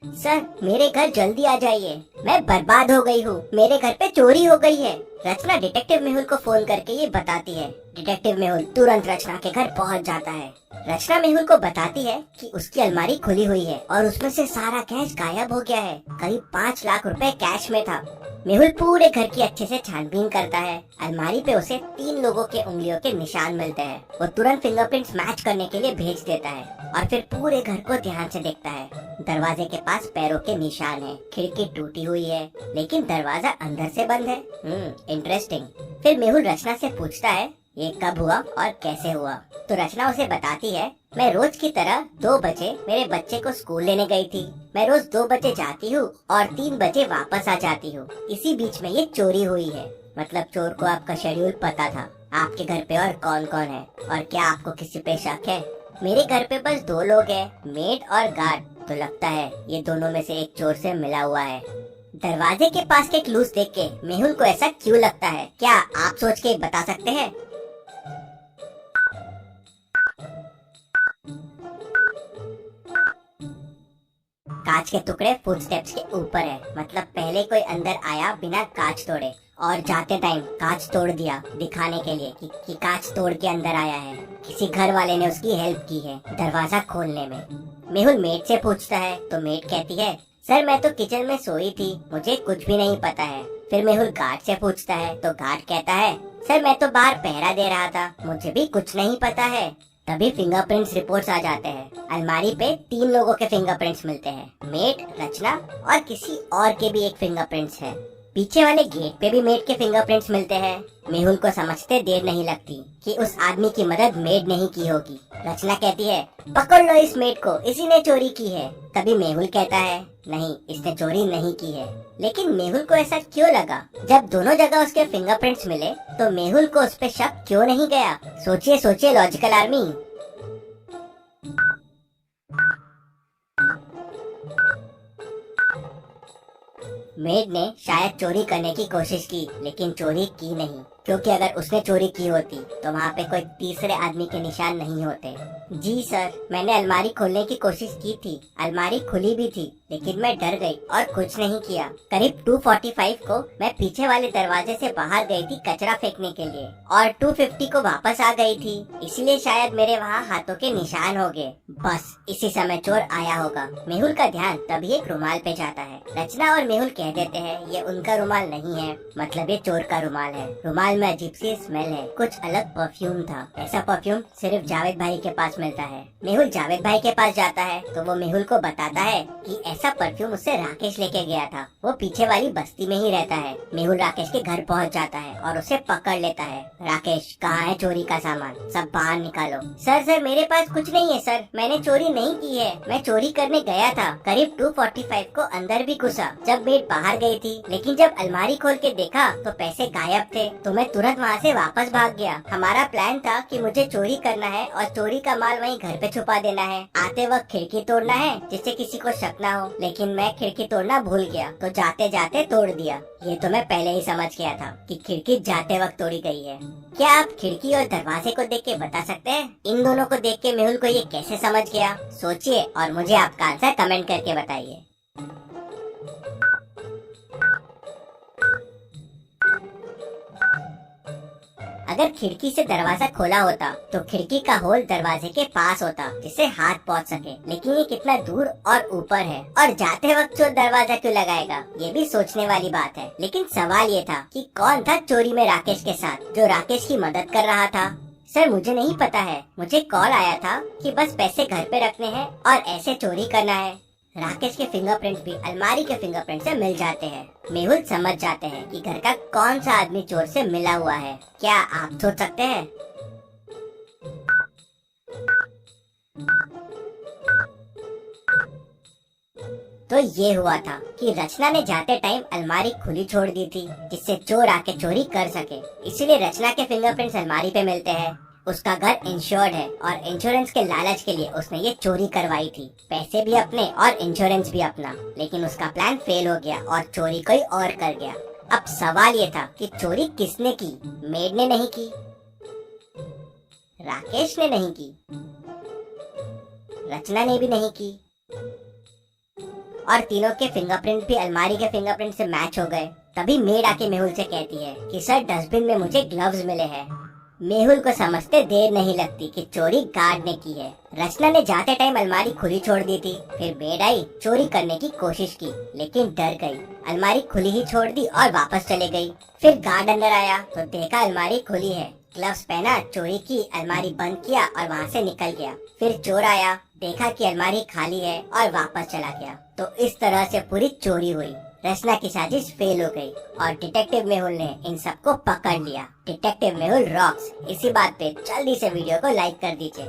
Sir मेरे घर जल्दी आ जाइए, मैं बर्बाद हो गई हूँ, मेरे घर पे चोरी हो गई है। रचना डिटेक्टिव मेहुल को फोन करके ये बताती है। डिटेक्टिव मेहुल तुरंत रचना के घर पहुँच जाता है। रचना मेहुल को बताती है कि उसकी अलमारी खुली हुई है और उसमें से सारा कैश गायब हो गया है। करीब 5 लाख रुपए कैश में था। मेहुल पूरे घर की अच्छे से छानबीन करता है। अलमारी पे उसे 3 लोगों के उंगलियों के निशान मिलते हैं। वो तुरंत फिंगरप्रिंट्स मैच करने के लिए भेज देता है और फिर पूरे घर को ध्यान से देखता है। दरवाजे के पास पैरों के निशान है, खिड़की टूटी हुई है, लेकिन दरवाजा अंदर से बंद है। इंटरेस्टिंग। फिर मेहुल रचना से पूछता है ये कब हुआ और कैसे हुआ। तो रचना उसे बताती है, मैं रोज की तरह 2 बजे मेरे बच्चे को स्कूल लेने गई थी। मैं रोज 2 बजे जाती हूँ और 3 बजे वापस आ जाती हूँ। इसी बीच में ये चोरी हुई है। मतलब चोर को आपका शेड्यूल पता था। आपके घर पे और कौन कौन है और क्या आपको किसी पे शक है? मेरे घर पे बस 2 लोग हैं, मेड और गार्ड। तो लगता है ये दोनों में से एक चोर से मिला हुआ है। दरवाजे के पास के क्लूज देख के मेहुल को ऐसा क्यों लगता है, क्या आप सोच के बता सकते हैं? कांच के टुकड़े फुटस्टेप्स के ऊपर है। मतलब पहले कोई अंदर आया बिना कांच तोड़े और जाते टाइम कांच तोड़ दिया, दिखाने के लिए कि कांच तोड़ के अंदर आया है। किसी घर वाले ने उसकी हेल्प की है दरवाजा खोलने में। मेहुल मेड से पूछता है तो मेड कहती है, सर मैं तो किचन में सोई थी, मुझे कुछ भी नहीं पता है। फिर मेहुल गार्ड से पूछता है तो गार्ड कहता है, सर मैं तो बाहर पहरा दे रहा था, मुझे भी कुछ नहीं पता है। तभी फिंगरप्रिंट्स रिपोर्ट्स आ जाते हैं। अलमारी पे 3 लोगों के फिंगरप्रिंट्स मिलते हैं, मेड, रचना और किसी और के भी एक फिंगरप्रिंट्स है। पीछे वाले गेट पे भी मेड के फिंगरप्रिंट्स मिलते हैं। मेहुल को समझते देर नहीं लगती कि उस आदमी की मदद मेड नहीं की होगी। रचना कहती है, पकड़ लो इस मेड को, इसी ने चोरी की है। तभी मेहुल कहता है, नहीं इसने चोरी नहीं की है। लेकिन मेहुल को ऐसा क्यों लगा? जब दोनों जगह उसके फिंगरप्रिंट्स मिले तो मेहुल को उस पे शक क्यों नहीं गया? सोचिए सोचिए लॉजिकल आर्मी। मेड ने शायद चोरी करने की कोशिश की, लेकिन चोरी की नहीं, क्योंकि अगर उसने चोरी की होती तो वहाँ पे कोई तीसरे आदमी के निशान नहीं होते। जी सर, मैंने अलमारी खोलने की कोशिश की थी, अलमारी खुली भी थी, लेकिन मैं डर गई और कुछ नहीं किया। करीब 2:45 को मैं पीछे वाले दरवाजे से बाहर गई थी कचरा फेंकने के लिए और 2:50 को वापस आ गई थी, इसलिए शायद मेरे वहाँ हाथों के निशान हो गए। बस इसी समय चोर आया होगा। मेहुल का ध्यान तभी एक रुमाल पे जाता है। रचना और मेहुल कह देते हैं ये उनका रुमाल नहीं है, मतलब ये चोर का रुमाल है। रुमाल में अजीब सी स्मेल है, कुछ अलग परफ्यूम था। ऐसा परफ्यूम सिर्फ जावेद भाई के पास मिलता है। मेहुल जावेद भाई के पास जाता है तो वो मेहुल को बताता है कि ऐसा परफ्यूम उससे राकेश लेके गया था, वो पीछे वाली बस्ती में ही रहता है। मेहुल राकेश के घर पहुंच जाता है और उसे पकड़ लेता है। राकेश, कहाँ है चोरी का सामान, सब बाहर निकालो। सर मेरे पास कुछ नहीं है सर, मैंने चोरी नहीं की है, मैं चोरी करने गया था। करीब 2:45 को अंदर भी घुसा जब मेड बाहर गई थी, लेकिन जब अलमारी खोल के देखा तो पैसे गायब थे, तो मैं तुरंत वहाँ से वापस भाग गया। हमारा प्लान था कि मुझे चोरी करना है और चोरी का माल वहीं घर पे छुपा देना है, आते वक्त खिड़की तोड़ना है जिससे किसी को शक ना हो, लेकिन मैं खिड़की तोड़ना भूल गया तो जाते जाते तोड़ दिया। ये तो मैं पहले ही समझ गया था कि खिड़की जाते वक्त तोड़ी गई है। क्या आप खिड़की और दरवाजे को देख के बता सकते हैं इन दोनों को देख के मेहुल को ये कैसे समझ गया? सोचिए और मुझे आपका आंसर कमेंट करके बताइए। अगर खिड़की से दरवाजा खोला होता तो खिड़की का होल दरवाजे के पास होता जिससे हाथ पहुंच सके, लेकिन ये कितना दूर और ऊपर है और जाते वक्त चोर दरवाजा क्यों लगाएगा? ये भी सोचने वाली बात है। लेकिन सवाल ये था कि कौन था चोरी में राकेश के साथ, जो राकेश की मदद कर रहा था? सर मुझे नहीं पता है, मुझे कॉल आया था कि बस पैसे घर पे रखने हैं और ऐसे चोरी करना है। राकेश के फिंगरप्रिंट्स भी अलमारी के फिंगरप्रिंट से मिल जाते हैं। मेहुल समझ जाते हैं कि घर का कौन सा आदमी चोर से मिला हुआ है। क्या आप सोच सकते हैं? तो ये हुआ था कि रचना ने जाते टाइम अलमारी खुली छोड़ दी थी जिससे चोर आके चोरी कर सके, इसलिए रचना के फिंगरप्रिंट्स अलमारी पे मिलते हैं। उसका घर इंश्योर्ड है और इंश्योरेंस के लालच के लिए उसने ये चोरी करवाई थी, पैसे भी अपने और इंश्योरेंस भी अपना। लेकिन उसका प्लान फेल हो गया और चोरी कोई और कर गया। अब सवाल ये था कि चोरी किसने की? मेड ने नहीं की, राकेश ने नहीं की, रचना ने भी नहीं की, और तीनों के फिंगरप्रिंट भी अलमारी के फिंगरप्रिंट से मैच हो गए। तभी मेड आके मेहुल से कहती है कि सर डस्टबिन में मुझे ग्लव्स मिले हैं। मेहुल को समझते देर नहीं लगती कि चोरी गार्ड ने की है। रचना ने जाते टाइम अलमारी खुली छोड़ दी थी। फिर मेड आई, चोरी करने की कोशिश की लेकिन डर गई। अलमारी खुली ही छोड़ दी और वापस चले गई। फिर गार्ड अंदर आया तो देखा अलमारी खुली है। ग्लव्स पहना, चोरी की, अलमारी बंद किया और वहाँ से निकल गया। फिर चोर आया, देखा कि अलमारी खाली है और वापस चला गया। तो इस तरह से पूरी चोरी हुई। रचना की साजिश फेल हो गई और डिटेक्टिव मेहुल ने इन सबको पकड़ लिया। Detective Mehul rocks. इसी बात पे जल्दी से वीडियो को लाइक कर दीजिए।